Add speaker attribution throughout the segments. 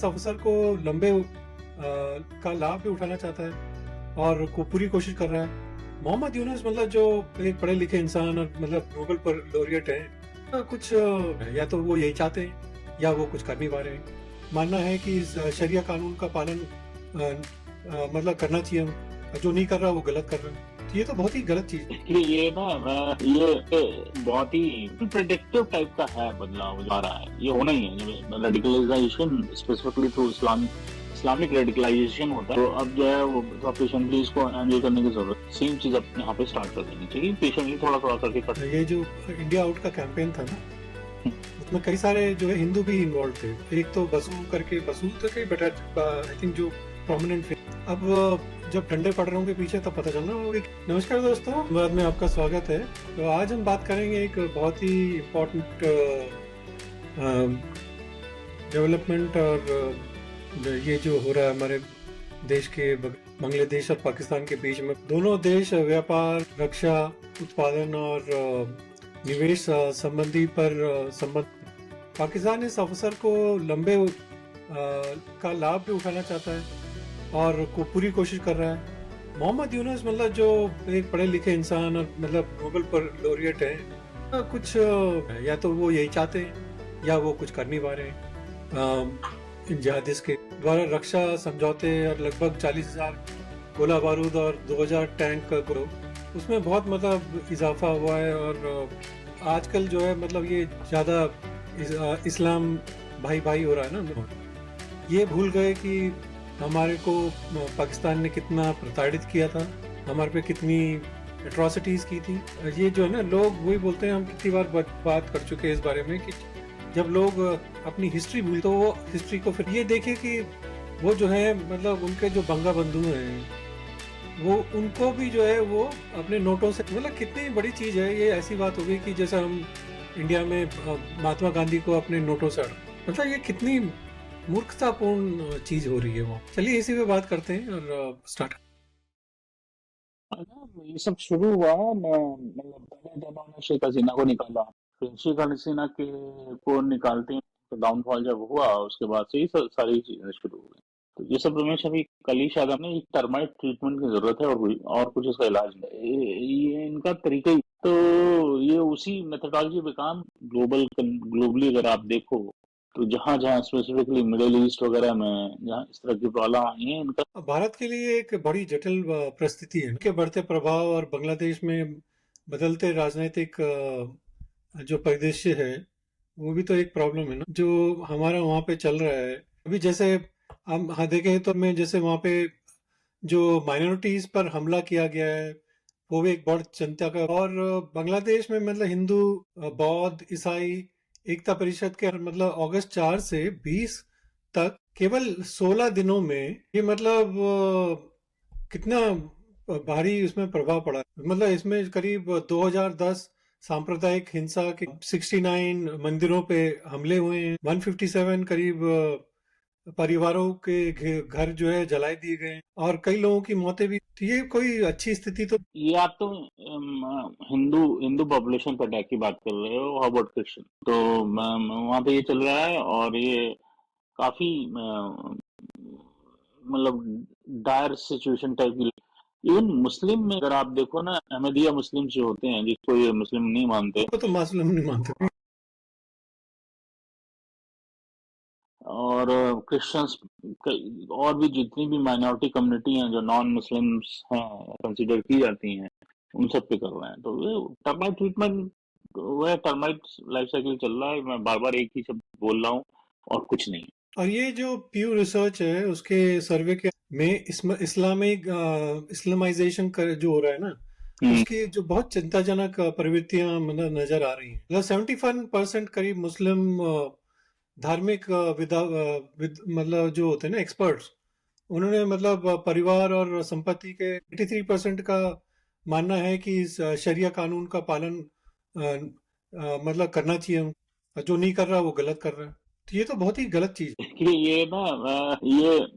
Speaker 1: अवसर को लंबे का लाभ भी उठाना चाहता है और पूरी कोशिश कर रहा है। मोहम्मद यूनुस मतलब जो एक पढ़े लिखे इंसान और मतलब नोबेल पर लॉरिएट है, कुछ या तो वो यही चाहते हैं या वो कुछ कर नहीं पा रहे हैं। मानना है कि शरिया कानून का पालन मतलब करना चाहिए, जो नहीं कर रहा वो गलत कर रहा है। तो ये तो बहुत ही गलत चीज है।
Speaker 2: ये ना ये बहुत ही प्रेडिक्टिव टाइप का है, बदलाव आ रहा है, ये होना ही है। Radicalisation specifically through Islamic radicalisation होता है, तो अब जो है वो तो पेशेंटली इसको हैंडल करने की जरूरत, सेम चीज अपने यहाँ पे स्टार्ट कर देनी चाहिए, पेशेंटली थोड़ा थोड़ा करके कर।
Speaker 1: ये जो इंडिया आउट का कैंपेन था ना, उसमें कई सारे जो है हिंदू भी इन्वॉल्व थे। एक तो बसू थे बट आई थिंक जो प्रोमिनेंट थे। अब जब डंडे पड़ रहे होंगे पीछे तब पता चलना होगा। नमस्कार दोस्तों, बाद में आपका स्वागत है। तो आज हम बात करेंगे एक बहुत ही इम्पोर्टेंट डेवलपमेंट और ये जो हो रहा है हमारे देश के बांग्लादेश और पाकिस्तान के बीच में। दोनों देश व्यापार, रक्षा उत्पादन और निवेश संबंधी पर संबंध। पाकिस्तान इस अवसर को लंबे का लाभ भी उठाना चाहता है और पूरी कोशिश कर रहा है। मोहम्मद यूनुस मतलब जो एक पढ़े लिखे इंसान और मतलब नोबेल पर लॉरिएट है, कुछ या तो वो यही चाहते हैं या वो कुछ कर नहीं पा रहे हैं। जिहादिस के द्वारा रक्षा समझौते और लगभग 40,000 गोला बारूद और 2,000 टैंक को उसमें बहुत मतलब इजाफा हुआ है। और आजकल जो है मतलब ये ज़्यादा इस्लाम भाई भाई हो रहा है ना। ये भूल गए कि हमारे को पाकिस्तान ने कितना प्रताड़ित किया था, हमारे पे कितनी एट्रॉसिटीज़ की थी। ये जो है ना, लोग वही बोलते हैं, हम कितनी बार बात कर चुके हैं इस बारे में कि जब लोग अपनी हिस्ट्री भूल तो वो हिस्ट्री को फिर ये देखे कि वो जो है मतलब उनके जो बंगा बंधु हैं वो उनको भी जो है वो अपने नोटों से, मतलब कितनी बड़ी चीज़ है ये। ऐसी बात हो गई कि जैसे हम इंडिया में महात्मा गांधी को अपने नोटों से, मतलब ये कितनी मूर्खतापूर्ण चीज हो रही है वो। चलिए इसी पे बात करते हैं और स्टार्ट।
Speaker 2: ये सब शुरू हुआ मतलब पहले जब उन्होंने शेख हसीना को निकाला, फिर शेख हसीना के को निकालते हैं तो डाउनफॉल जब हुआ उसके बाद से ही सारी चीजें शुरू हो गई। तो ये सब रमेश अभी कल ही शायद हमने टर्माइट ट्रीटमेंट की जरूरत है और कुछ इसका इलाज नहीं। ये इनका तरीका ही तो ये उसी मेथोडोलॉजी पे काम ग्लोबली अगर आप देखो तो जहां जहां स्पेसिफिकली मिडिल ईस्ट वगैरह में जहां इस तरह की प्रॉब्लम आई है, इनका
Speaker 1: भारत के लिए एक बड़ी जटिल परिस्थिति है के बढ़ते प्रभाव और बांग्लादेश में बदलते राजनीतिक जो परिदृश्य है वो भी तो एक प्रॉब्लम है ना, जो हमारा वहाँ पे चल रहा है अभी। जैसे हम हाँ देखें तो मैं जैसे वहाँ पे जो माइनॉरिटीज पर हमला किया गया है वो भी एक बहुत चिंता का। और बांग्लादेश में मतलब हिंदू, बौद्ध, ईसाई एकता परिषद के मतलब अगस्त 4 से 20 तक केवल 16 दिनों में ये मतलब कितना भारी उसमें प्रभाव पड़ा। मतलब इसमें करीब 2010 सांप्रदायिक हिंसा के 69 मंदिरों पे हमले हुए हैं, 157 करीब परिवारों के घर जो है जलाए दिए गए और कई लोगों की मौतें भी। तो ये कोई अच्छी स्थिति तो
Speaker 2: ये आप तो हिंदू हिंदू पॉपुलेशन पर अटैक की बात कर रहे हो, हाउ अबाउट क्रिश्चियन? तो वहां पे ये चल रहा है और ये काफी मतलब डायर सिचुएशन टाइप की। इवन मुस्लिम में अगर आप देखो ना, अहमदिया मुस्लिम जो होते हैं जिसको ये मुस्लिम नहीं मानते,
Speaker 1: उनको तो मुस्लिम नहीं मानते।
Speaker 2: और क्रिश्चियंस और भी जितनी भी माइनॉरिटी कम्युनिटी हैं जो नॉन मुस्लिम्स हैं कंसिडर की जाती हैं, उन सब पे कर रहे हैं। तो ये टर्माइट ट्रीटमेंट, वह टर्माइट लाइफ साइकिल चल रहा है। मैं बार बार एक ही शब्द बोल रहा हूँ और कुछ नहीं।
Speaker 1: और ये जो प्यू रिसर्च है उसके सर्वे के में इस्लामाइजेशन जो हो रहा है ना, उसकी जो बहुत चिंताजनक प्रवृत्तियां मतलब नजर आ रही हैं। मतलब 71% करीब मुस्लिम धार्मिक मतलब जो होते हैं ना एक्सपर्ट्स, उन्होंने मतलब परिवार और संपत्ति के 83% का मानना है कि शरिया कानून का पालन मतलब करना चाहिए, जो नहीं कर रहा वो गलत कर रहा है। तो ये तो बहुत ही गलत चीज है।
Speaker 2: कि ये ना ये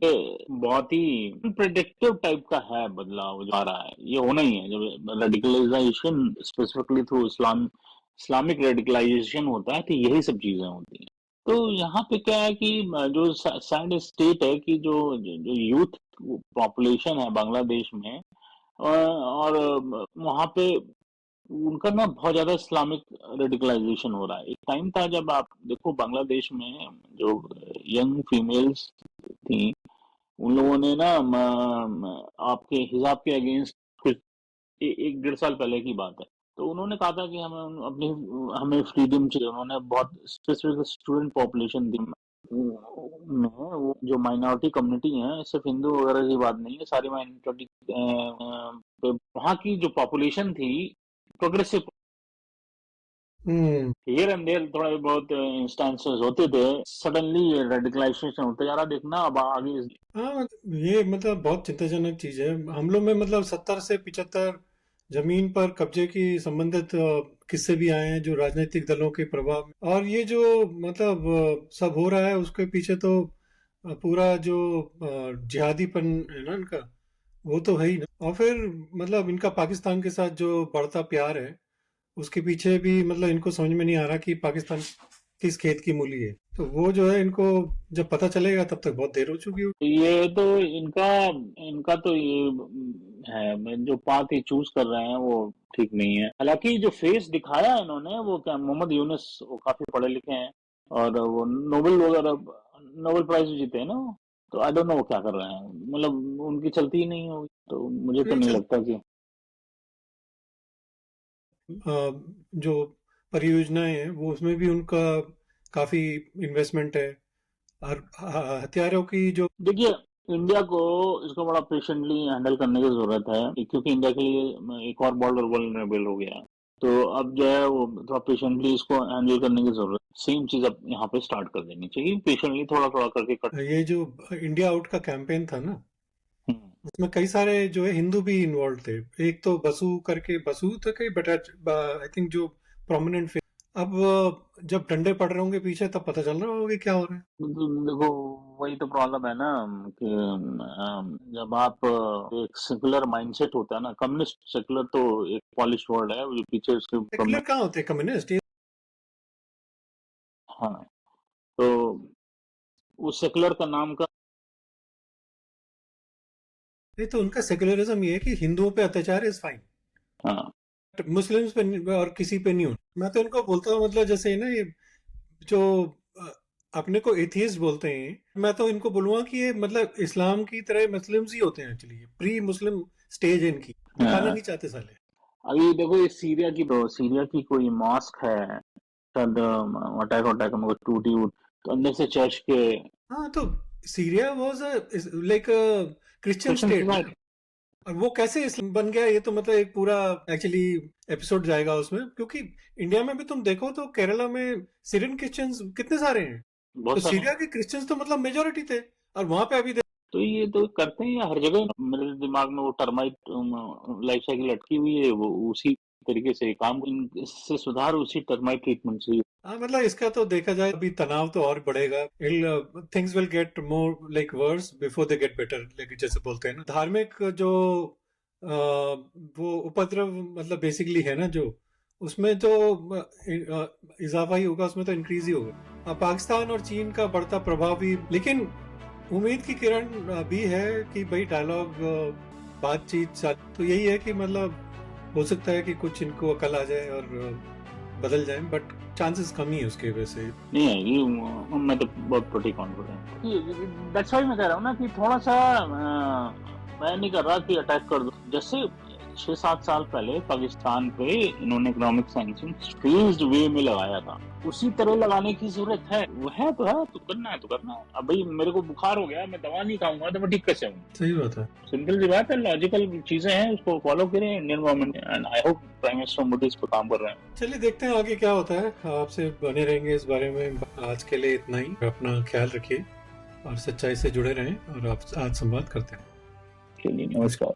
Speaker 2: बहुत ही प्रेडिक्टिव टाइप का है, बदलाव जो आ रहा है, ये होना ही है। जब radicalisation specifically through Islamic radicalisation होता है तो यही सब चीजें होती हैं। तो यहाँ पे क्या है कि जो सैड स्टेट है कि जो यूथ पॉपुलेशन है बांग्लादेश में, और वहाँ पे उनका ना बहुत ज्यादा इस्लामिक रेडिकलाइजेशन हो रहा है। एक टाइम था जब आप देखो बांग्लादेश में जो यंग फीमेल्स थी, उन लोगों ने ना आपके हिजाब के अगेंस्ट कुछ एक डेढ़ साल पहले की बात है, तो उन्होंने कहा था कि हमें फ्रीडम चाहिए। उन्होंने बहुत स्पेसिफिक स्टूडेंट पॉपुलेशन दी में, वो जो माइनॉरिटी कम्युनिटी है, सिर्फ हिंदू वगैरह की बात नहीं है, सारी माइनॉरिटी वहाँ की जो पॉपुलेशन थी progressive,
Speaker 1: hmm.
Speaker 2: Here and there थोड़ा बहुत इंस्टेंसेस होते थे, सडनली रेडिकलाइजेशन होता जा रहा। देखना अब आगे
Speaker 1: हाँ, ये मतलब बहुत चिंताजनक चीज है। हम लोग में मतलब 70 से 75 जमीन पर कब्जे की संबंधित किस्से भी आए हैं, जो राजनीतिक दलों के प्रभाव में। और ये जो मतलब सब हो रहा है, उसके पीछे तो पूरा जो जिहादीपन है ना इनका, वो तो है ही ना। और फिर मतलब इनका पाकिस्तान के साथ जो बढ़ता प्यार है, उसके पीछे भी मतलब इनको समझ में नहीं आ रहा कि पाकिस्तान किस खेत की मूली है। तो वो जो है, इनको जब पता चलेगा तब तक बहुत देर हो चुकी हो।
Speaker 2: ये तो इनका इनका तो ये है, जो पाथ ये चूज कर रहे हैं वो ठीक नहीं है। हालांकि जो फेस दिखाया है इन्होंने, वो क्या मोहम्मद यूनुस, वो काफी पढ़े लिखे हैं और वो नोबेल वगैरह, नोबेल प्राइज भी जीते हैं ना वो। तो आई डोंट नो वो क्या कर रहे हैं, मतलब उनकी चलती ही नहीं होगी, तो मुझे तो
Speaker 1: नहीं
Speaker 2: नहीं
Speaker 1: चल
Speaker 2: लगता कि
Speaker 1: जो परियोजनाएं हैं वो, उसमें भी उनका काफी इन्वेस्टमेंट है। और हथियारों की जो
Speaker 2: देखिए, इंडिया को इसको बड़ा पेशेंटली हैंडल करने की जरूरत है, क्योंकि इंडिया के लिए एक और बॉर्डर वल्नरेबल हो गया है। तो अब जो है वो थोड़ा पेशेंटली इसको हैंडल करने की जरूरत है। सेम चीज अब यहाँ पे स्टार्ट कर देनी चाहिए, पेशेंटली थोड़ा थोड़ा करके कट।
Speaker 1: ये जो इंडिया आउट का कैंपेन था ना,
Speaker 2: हम्म,
Speaker 1: उसमें कई सारे जो है हिंदू भी इन्वॉल्व थे। एक तो बसु करके, बसु तो कई बट आई थिंक जो प्रोमिनेंट। अब जब डंडे पड़ रहे होंगे पीछे, तब पता चल रहा होगा कि क्या हो रहा है।
Speaker 2: तो देखो, वही तो प्रॉब्लम है ना कि जब आप एक सेकुलर माइंडसेट होता है ना, कम्युनिस्ट सेकुलर तो एक पॉलिश वर्ड है, वो पीछे उसके
Speaker 1: सेक्युलर कहाँ होते हैं कम्युनिस्ट?
Speaker 2: हाँ, तो उस सेकुलर का नाम का
Speaker 1: ये तो उनका सेक्युलरिज्म ये है कि हिंदुओं पे अत्याचार इज फाइन,
Speaker 2: हाँ।
Speaker 1: मुस्लिम्स पे और किसी पे नहीं हो। मैं तो इनको बोलता हूँ, मतलब जैसे ना ये जो अ, अपने को एथियस्ट बोलते हैं, मैं तो इनको बोलूंगा कि ये मतलब इस्लाम की तरह मुस्लिम्स ही होते हैं एक्चुअली। प्री मुस्लिम स्टेज है इनकी, दिखाना
Speaker 2: हाँ,
Speaker 1: नहीं चाहते साले।
Speaker 2: अभी देखो ये सीरिया की कोई मॉस्क है, शायद अटैक अटैक में टूटी हुई, तो अंदर से चर्च के
Speaker 1: हाँ, तो Syria was like Christian
Speaker 2: Christian
Speaker 1: state ना।
Speaker 2: सोसाइटी।
Speaker 1: और वो कैसे इस्लाम बन गया, ये तो मतलब एक पूरा एक्चुअली एपिसोड जाएगा उसमें। क्योंकि इंडिया में भी तुम देखो तो केरला में सीरियन क्रिश्चियंस कितने सारे हैं। तो
Speaker 2: बहुत सारे
Speaker 1: सीरिया के क्रिश्चियंस तो मतलब मेजोरिटी थे। और वहां पे अभी
Speaker 2: तो ये तो करते हैं हर जगह। मेरे दिमाग में वो टर्माइट लाइफ साइकिल अटकी हुई है, वो उसी तरीके से काम, इससे सुधार उसी टर्माइट ट्रीटमेंट से।
Speaker 1: हाँ, मतलब इसका तो देखा जाए अभी तनाव तो और बढ़ेगा। Things will get more like worse before they get better, like जैसे बोलते हैं ना। धार्मिक जो वो उपद्रव मतलब बेसिकली है ना, जो उसमें तो इजाफा ही होगा, उसमें तो इंक्रीज ही होगा। पाकिस्तान और चीन का बढ़ता प्रभाव भी, लेकिन उम्मीद की किरण भी है कि भाई डायलॉग, बातचीत तो यही है कि मतलब हो सकता है कि कुछ इनको अकल आ जाए और बदल जाए, बट चांसेस कम ही है उसके वजह से।
Speaker 2: नहीं है ये, मैं तो बहुत प्रोटी कॉन्फिडेंट। दैट्स व्हाई मैं कह रहा हूँ ना कि थोड़ा सा मैं नहीं कर रहा कि अटैक कर दो। जैसे 6-7 साल पहले पाकिस्तान पे इन्होंने इकोनॉमिक सैंक्शंस फेज्ड वे में लगाया था, उसी तरह लगाने की जरूरत है। वो है तो करना है तो करना है। अब भाई मेरे को बुखार हो गया, मैं दवा नहीं खाऊंगा तो मैं ठीक कैसे हूँ?
Speaker 1: सही बात है।
Speaker 2: सिंपल सी बात है, लॉजिकल चीजें हैं, उसको फॉलो करें Indian government, and I hope prime minister Modi इस पर काम कर रहे हैं।
Speaker 1: चलिए देखते हैं आगे क्या होता है। आपसे बने रहेंगे इस बारे में। आज के लिए इतना ही। अपना ख्याल रखिए और सच्चाई से जुड़े रहें, और आप आज संवाद करते हैं।
Speaker 2: चलिए, नमस्कार।